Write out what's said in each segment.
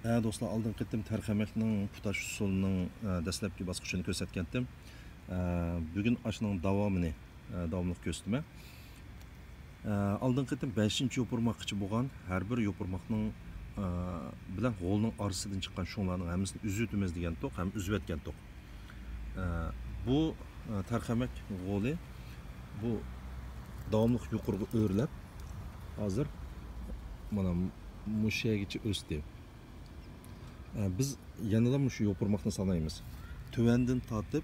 Do'stlar, oldin qitim tarxamakning tutash usulining dastlabki bosqichini ko'rsatgandim. Bugun ashning davomini ko'rsataman. Oldin qitim 5-yopurmoqchi bo'lgan har bir yopurmoqning bilan g'olning orasidan chiqqan shunlarning hammasini uzutimiz degan to'q, ham uzib o'tgan to'q. Bu tarxamak g'oli bu davomli yuqoriga o'rlab hozir mana mushagicha o'sdi. Biz yanıla şu yopurmakni sanaymiz. Tövendin tatip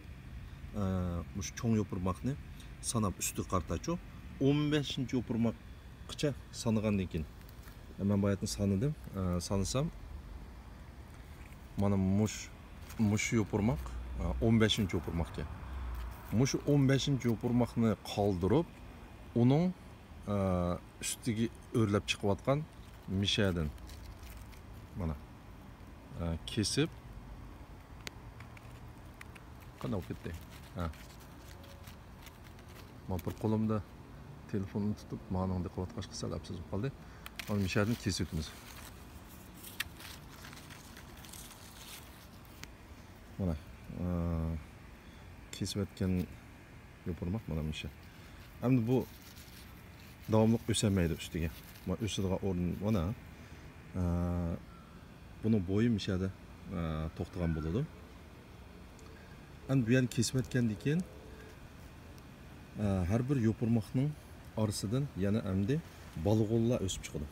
şu çoğun yopurmakni sanab üstü qartaço 15. yopurmakça sanıgandan keyin ben bayatını sanıdım. Sanısam mana muş yopurmak 15. yopurmakça. Muş 15. yopurmakni qaldırıp onun üstüge örlep çıkıvatkan mişadan mana kesip qanday olib ketdi. Men bir qo'limda telefonni tutib, ma'noda qilayotgach salabsiz qoldi. Mana misharni kesib o'tamiz. Mana kesib o'tgan yopurmoq mana mishar. Endi bu davomli o'samaydi ustiga. Mana o'sadigan o'rin mana bunun boyu mishada to'xtagan bo'ladi. Endi bu yerni kesib o'tgandan keyin har bir yopurmoqning orasidan yana endi balg'ollar o'sib chiqadi.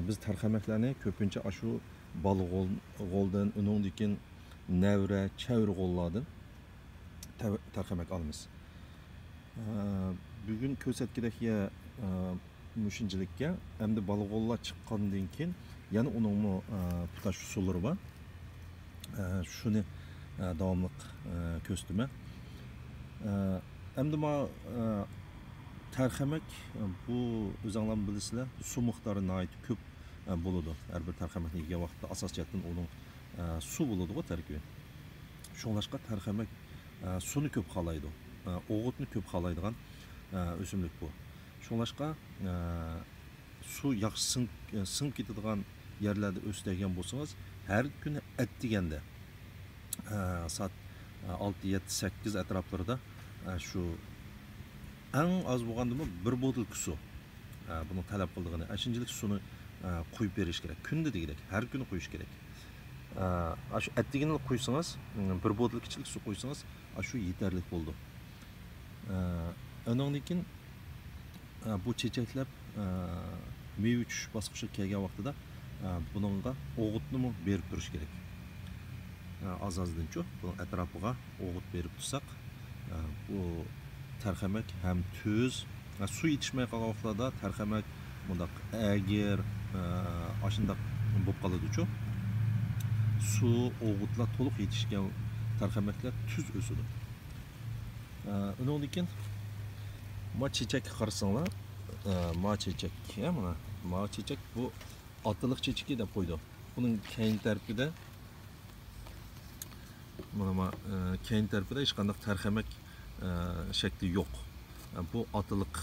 Biz tarxamaklarni ko'pincha shu balg'oldan, undan keyin navra, chavri g'ollardan tarxamak olamiz. Bugun ko'rsatgidek mushinchilikka endi balg'ollar chiqqandan keyin yana onun tutash usullari var. Şunu davamlı köstüme. Endi ma tarxamak bu o'zinglar bilasizlar, su miqdori nihoyat ko'p bo'ladi. Har bir tarxamakni yegan vaqtda asosiyatdan onun su bo'ladi-ku tarkibi. Shunlashqa tarxamak suni ko'p xohlaydi. O'g'itni ko'p xohlaydigan o'simlik bu. Shunlashqa su yaxshi singib ketadigan yerlerde o'stirgan bo'lsangiz, her gün et deganda saat 6, 7, 8 atroflarida şu eng az bo'lgandimi bir botil su buni talab qildigani. Shunchalik suni qo'yib berish kerak. Kunda degidek, har kuni qo'yish kerak. Shu et deganini qo'ysangiz, bir botil kichik su qo'ysangiz, shu yetarli bo'ldi. Undan keyin bu chechaklar meva tush bosqichiga kelgan vaqtida bununla o'g'itni berib turish kerak. Az-azdan-chu bu atrofiga o'g'it berib tursak, bu tarxamak ham tuz, su yetishmay qolgan vaqtlarda tarxamak bundaq agir, ashundaq bo'lib qoladi-chu. Su, o'g'itlar to'liq yetishgan tarxamaklar tuz o'sadi. Undan keyin ma chechakka qarasanglar, ma chechak, ma chechak bu atılık çeçiki de koydu. Bunun keyin tarafida mana keyin tarafida hech qanday tarxamak shakli yo'q. Bu atılık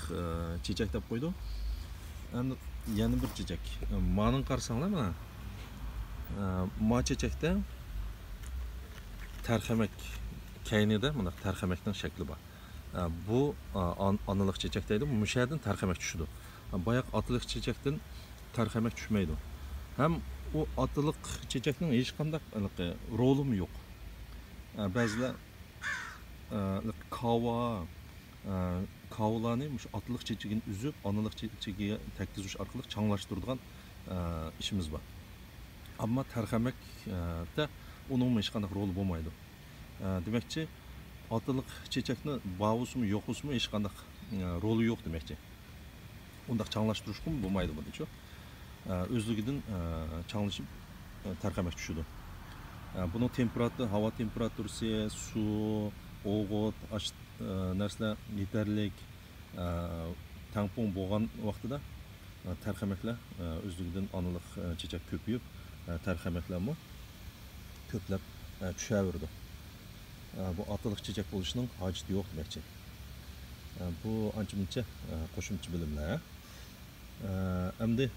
çeçek deb qo'ydi. Endi yana bir çeçek. Ma'ning qarasanglar mana ma çeçekda tarxamak keyinida mana tarxamakning shakli bor. Bu analık çeçek deydi. Bu mushadan tarxamak tushdi. Bayaq atılık çeçekdan tarxamak tushmaydi. Hem o atılık çiçeknin hech qanday rolu mu yok. Bazılar kavalarni atılık çiçeğin üzüp analık çiçeğe teklizuş arkalık çanlaştırdıgan işimiz var. Ama tarxamak da onun hech qanday rolu bo'lmaydi. Demekçi atılık çiçekni bağusu mu yokusu mu hech qanday rolu yok demekçi. Undaq çanlaştırış mı bo'lmaydi bu deyçi. Özlüğünden çalışıp tarxamak düşüdü. Bunun temperatürü, hava temperatürüsü, su, o'g'it, narsalar yetarlik, tampon bo'lgan vaqtida tarxamaklar özlüğünden anılık çiçek köpüyüp tarxamaklarmi ko'plab tushaverdi. Bu atılık çiçek bo'lishning hojati yo'q demekçi. Bu ancha-muncha qo'shimcha bilimlar. Endi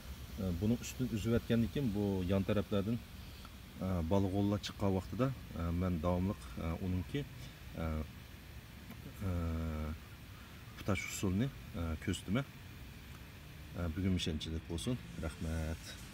Bunun üstünü üzüp etkendik ki bu yan taraflardan balık oğullar çıkan vaxtıda ben davamlıq onunki putaş usulunu köstüme. Bugün mişençilik olsun. Rahmet.